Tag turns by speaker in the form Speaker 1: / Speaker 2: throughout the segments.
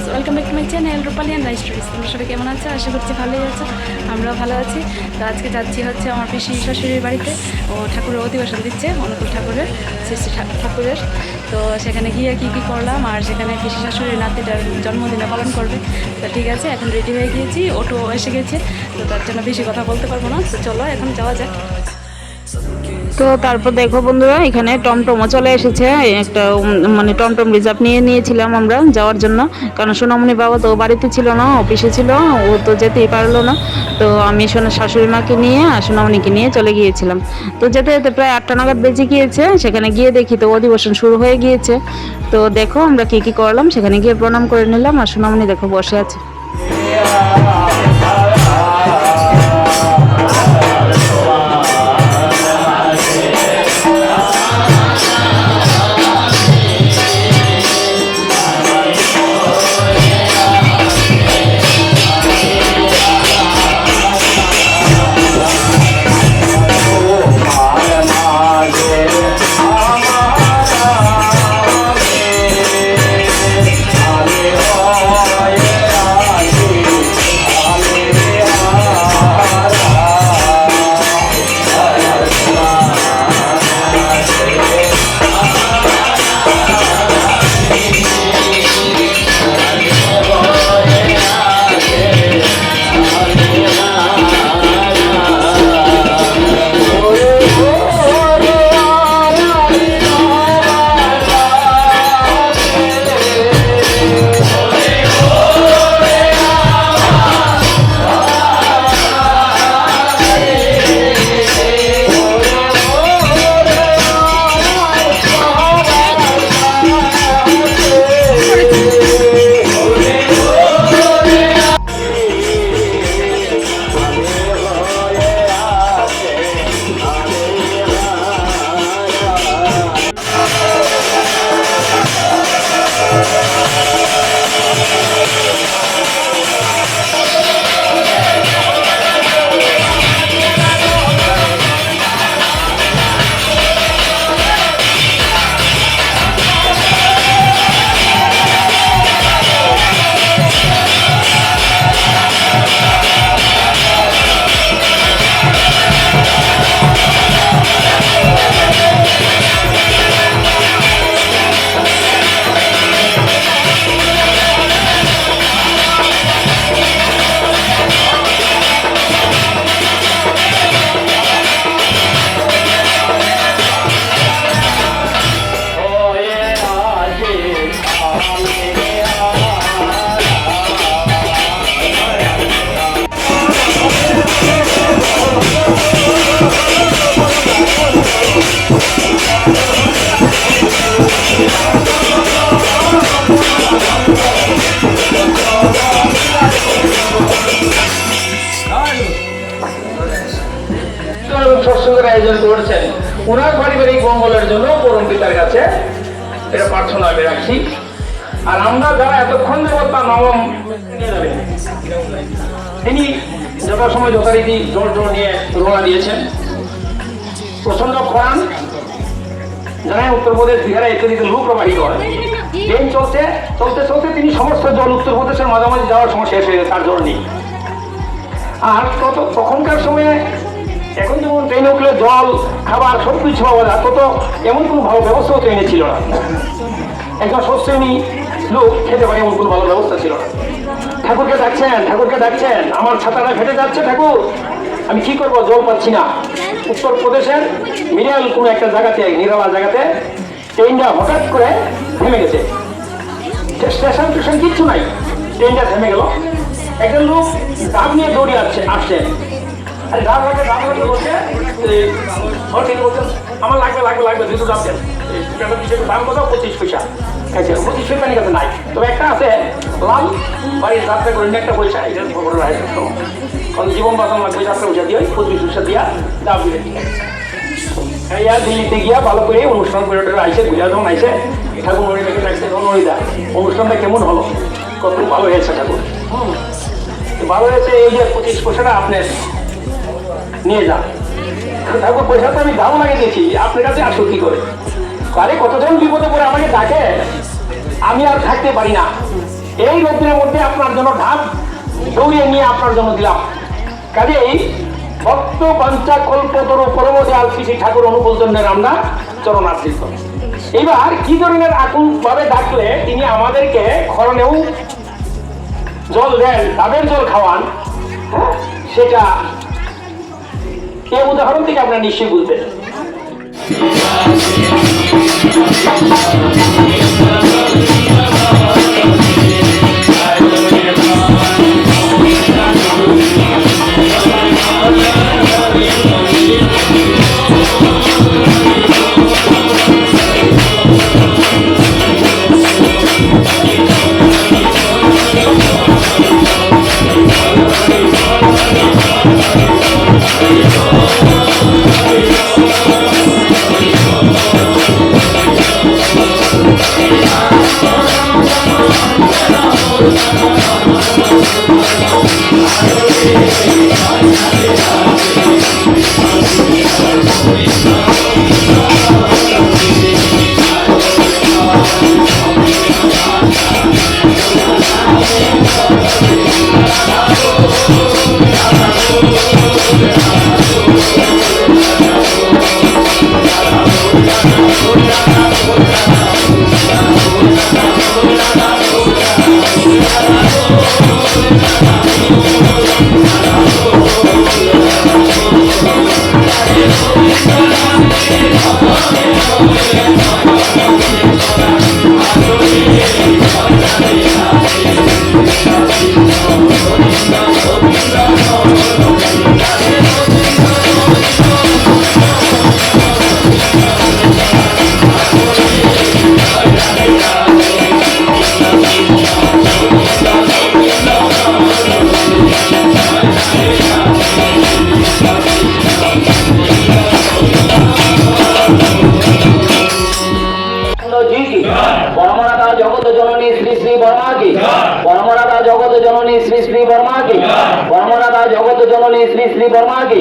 Speaker 1: Viewers, welcome back to my channel Rupali and life stories. তোমরা সবাই কেমন আছো? আশা করছি ভালোই আছো, আমরাও ভালো আছি। তো আজকে যাচ্ছি হচ্ছে আমার পিসি শাশুড়ির বাড়িতে। ও ঠাকুরের অধিবেশন দিচ্ছে, অনুকূল ঠাকুরের, শ্রী ঠাকুরের। তো সেখানে গিয়ে কী করলাম, আর সেখানে পিসি শাশুড়ির নাতিটার জন্মদিনে পালন করবে। তো ঠিক আছে, এখন রেডি হয়ে গিয়েছি, অটো এসে গেছে, তো তার জন্য বেশি কথা বলতে পারবো না। তো চলো এখন যাওয়া যাক। তো তারপর দেখো বন্ধুরা, এখানে টমটমও চলে এসেছে। একটা মানে টমটম রিজার্ভ নিয়ে নিয়েছিলাম আমরা যাওয়ার জন্য, কারণ সোনামণি বাবা তো বাড়িতে ছিল না, অফিসে ছিল, ও তো যেতেই পারলো না। তো আমি শাশুড়ি মাকে নিয়ে আর সোনামণিকে নিয়ে চলে গিয়েছিলাম। তো যেতে যেতে প্রায় 8টা নাগাদ বেজে গিয়েছে। সেখানে গিয়ে দেখি তো অধিবেশন শুরু হয়ে গিয়েছে। তো দেখো আমরা কি করলাম, সেখানে গিয়ে প্রণাম করে নিলাম, আর সোনামণি দেখো বসে আছে।
Speaker 2: আয়োজন করেছেন ওনার পারিবারিক মঙ্গলের জন্য পরম পিতার কাছে এটা প্রার্থনা আমি রাখছি। আর আমরা যারা এতক্ষণ যাবত তার নবম তিনি যথাসময় যথারীতি জোর নিয়ে রওনা দিয়েছেন। প্রচন্ড খরান জানায় উত্তরপ্রদেশ, বিহারে ইত্যাদিতে লু প্রবাহিত হয়। ট্রেন চলতে চলতে তিনি সমস্ত জল উত্তরপ্রদেশের মাঝামাঝি যাওয়ার সময় শেষ হয়ে গেছে, তার জল নেই। আর তখনকার সময়ে এখন যেমন ট্রেনে উঠলে জল খাবার সব কিছু পাওয়া যায়, তত এমন কোনো ভালো ব্যবস্থাও ট্রেনে ছিল না। একজন সশ্রেণী লোক খেতে পারে এমন কোনো ভালো ব্যবস্থা ছিল না। ঠাকুরকে ডাকছেন, আমার ছাতাটা ফেটে যাচ্ছে ঠাকুর, আমি কি করবো, জল পাচ্ছি না। উত্তরপ্রদেশের মিডিয়াল কোনো একটা জায়গাতে, নিরালা জায়গাতে ট্রেনটা হঠাৎ করে থেমে গেছে। স্টেশন কিচ্ছু নাই, ট্রেনটা থেমে গেল। একজন লোক ডাব নিয়ে দৌড়ে আসছেন। বলছেন আমার লাগবে দুটো ডাব দেন। দাম কত? 25 পয়সা। 25 পয়সা কাছে নাই, তবে একটা আছে লাল, বাড়ির যাত্রা করে একটা পয়সা, এটা কারণ জীবন বাঁচানো লাগবে, যাত্রা পয়সা দিয়ে 25 পয়সা দিয়া ডাব দিলে দিল্লিতে গিয়া ভালো করে অনুষ্ঠান করে আইসে, ঘুরা যখন আইসে ঠাকুর নড়িদাকে ডাকছে, নড়িদা অনুষ্ঠানটা কেমন হলো? কত ভালো হয়েছে ঠাকুর, ভালো হয়েছে, এই যে 25 পয়সাটা আপনি নিয়ে যান। ঠাকুর পয়সা তো আমি দাম লাগিয়ে দিয়েছি, আপনার কাছে আসো কি করে? আরে কতজন বিপদে পড়ে আমাকে ডাকে, আমি আর থাকতে পারি না, এই রোদ্রের মধ্যে আপনার জন্য ঢাক দৌড়িয়ে নিয়ে আপনার জন্য দিলাম। কাজেই ভক্ত বাঞ্ছা কল্পতরু পরমদয়াল শ্রী শ্রী ঠাকুর অনুকূল চন্দ্রের আমরা চরণাশ্রিত। এবার কি ধরনের আকুল ভাবে ডাকলে তিনি আমাদেরকে খরণেও জল দেন, ডাবের জল খাওয়ান, সেটা এই উদাহরণ থেকে আপনারা নিশ্চয়ই বুঝবেন। परमराधा जगत जननी श्री श्री वर्मा की, परमराधा जगत जननी श्री श्री वर्मा की, परमराधा जगत जननी श्री श्री वर्मा की,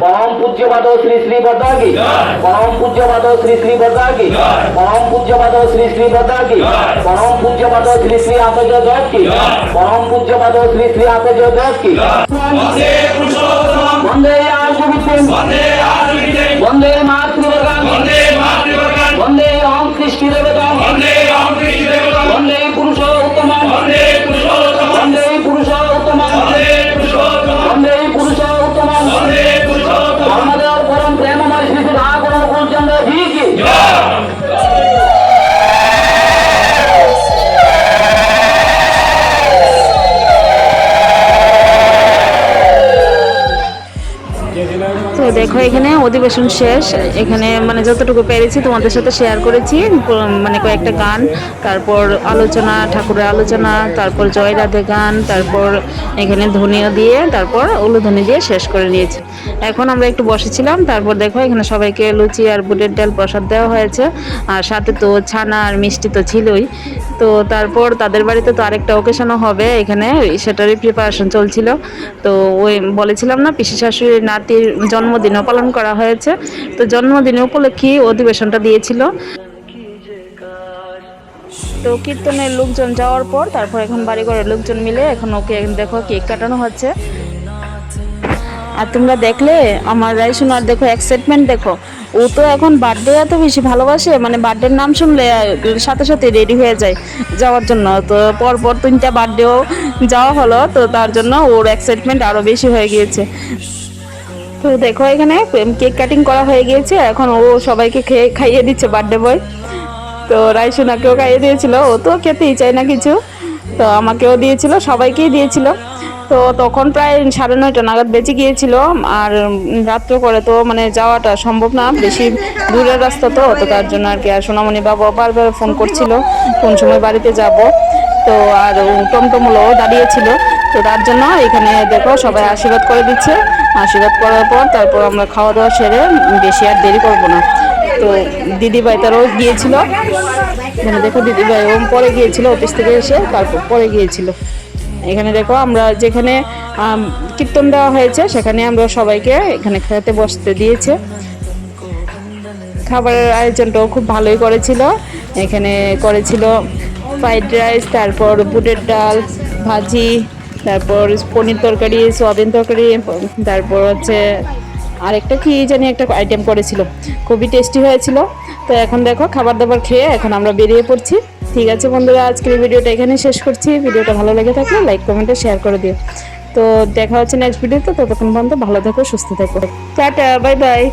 Speaker 2: परम पूज्य पाद श्री श्री बद्दा की, परम पूज्य पाद श्री श्री बद्दा की, परम पूज्य पाद श्री श्री बद्दा की, परम पूज्य पाद श्री श्री आतज दत्त की, परम पूज्य पाद श्री श्री आतज दत्त की। वंदे आजुविद्यं, वंदे मातृवर्गं, वंदे ओम कृष्ण देवतां, वंदे पुरुषोत्तमं, वंदे पुरुषोत्तमं, वंदे पुरुषोत्तमं, परमदेव परम प्रेममय श्री ठाकुर अनुकूल चंद्र जी की
Speaker 1: তো দেখো এখানে অধিবেশন শেষ। এখানে মানে যতটুকু পেরেছি তোমাদের সাথে শেয়ার করেছি, মানে কয়েকটা গান, তারপর আলোচনা, ঠাকুরের আলোচনা, তারপর জয় রাধে গান, তারপর এখানে ধ্বনিও দিয়ে, তারপর উলুধ্বনি দিয়ে শেষ করে নিয়েছি। এখন আমরা একটু বসেছিলাম। তারপর দেখো এখানে সবাইকে লুচি আর বুটের ডাল প্রসাদ দেওয়া হয়েছে, আর সাথে তো ছানা আর মিষ্টি তো ছিলই। তো তারপর তাদের বাড়িতে তো আরেকটা ওকেশনও হবে, এখানে সেটারই প্রিপারেশন চলছিল। তো ওই বলেছিলাম না, পিসি শাশুড়ির নাতির জন্মদিনও পালন করা হয়েছে, তো জন্মদিন উপলক্ষে অধিবেশনটা দিয়েছিল। তো কীর্তনের লোকজন যাওয়ার পর তারপর এখন বাড়িঘরের লোকজন মিলে এখন ওকে দেখো কেক কাটানো হচ্ছে। আর তোমরা দেখলে আমার রাইসুনার দেখো এক্সাইটমেন্ট দেখো, ও তো এখন বার্থডে এত বেশি ভালোবাসে, মানে বার্থডের নাম শুনলে সাথে সাথে রেডি হয়ে যায় যাওয়ার জন্য। তো পরপর 3টা বার্থডেও যাওয়া হলো, তো তার জন্য ওর এক্সাইটমেন্ট আরও বেশি হয়ে গিয়েছে। তো দেখো এখানে কেক কাটিং করা হয়ে গিয়েছে, এখন ও সবাইকে খাইয়ে দিচ্ছে বার্থডে বয়। তো রাইসুনাকেও খাইয়ে দিয়েছিল, ও তো খেতেই চায় না কিছু, তো আমাকেও দিয়েছিল, সবাইকেই দিয়েছিল। তো তখন প্রায় 9:30 নাগাদ বেঁচে গিয়েছিল, আর রাত্র করে তো মানে যাওয়াটা সম্ভব না, বেশি দূরের রাস্তা তো তার জন্য আর কি। আর সোনামণি বাবা বারবার ফোন করছিল কোন সময় বাড়িতে যাব, তো আর টমটমগুলোও দাঁড়িয়েছিল, তো তার জন্য এখানে দেখো সবাই আশীর্বাদ করে দিচ্ছে। আশীর্বাদ করার পর তারপর আমরা খাওয়া দাওয়া সেরে বেশি আর দেরি করবো না। তো দিদিভাই তারও গিয়েছিল, এখানে দেখো দিদিভাই ও পরে গিয়েছিল, অফিস থেকে এসে তারপর পরে গিয়েছিল। এখানে দেখো আমরা যেখানে কীর্তন দেওয়া হয়েছে সেখানে আমরা সবাইকে এখানে খেতে বসতে দিয়েছে। খাবারের আয়োজনটাও খুব ভালোই করেছিল, এখানে করেছিল ফ্রাইড রাইস, তারপর বুটের ডাল, ভাজি, তারপর পনির তরকারি, সোয়াবিন তরকারি, তারপর হচ্ছে আরেকটা কি জানি একটা আইটেম করেছিল, খুবই টেস্টি হয়েছিল। তো এখন দেখো খাবার দাবার খেয়ে এখন আমরা বেরিয়ে পড়ছি। ঠিক আছে বন্ধুরা, আজকের ভিডিওটা এখানে শেষ করছি। ভিডিওটা ভালো লেগে থাকলে লাইক কমেন্টে শেয়ার করে দিও। তো দেখা হচ্ছে নেক্সট ভিডিওতে, ততক্ষণ পর্যন্ত ভালো থাকো, সুস্থ থাকো, টাটা, বাই বাই।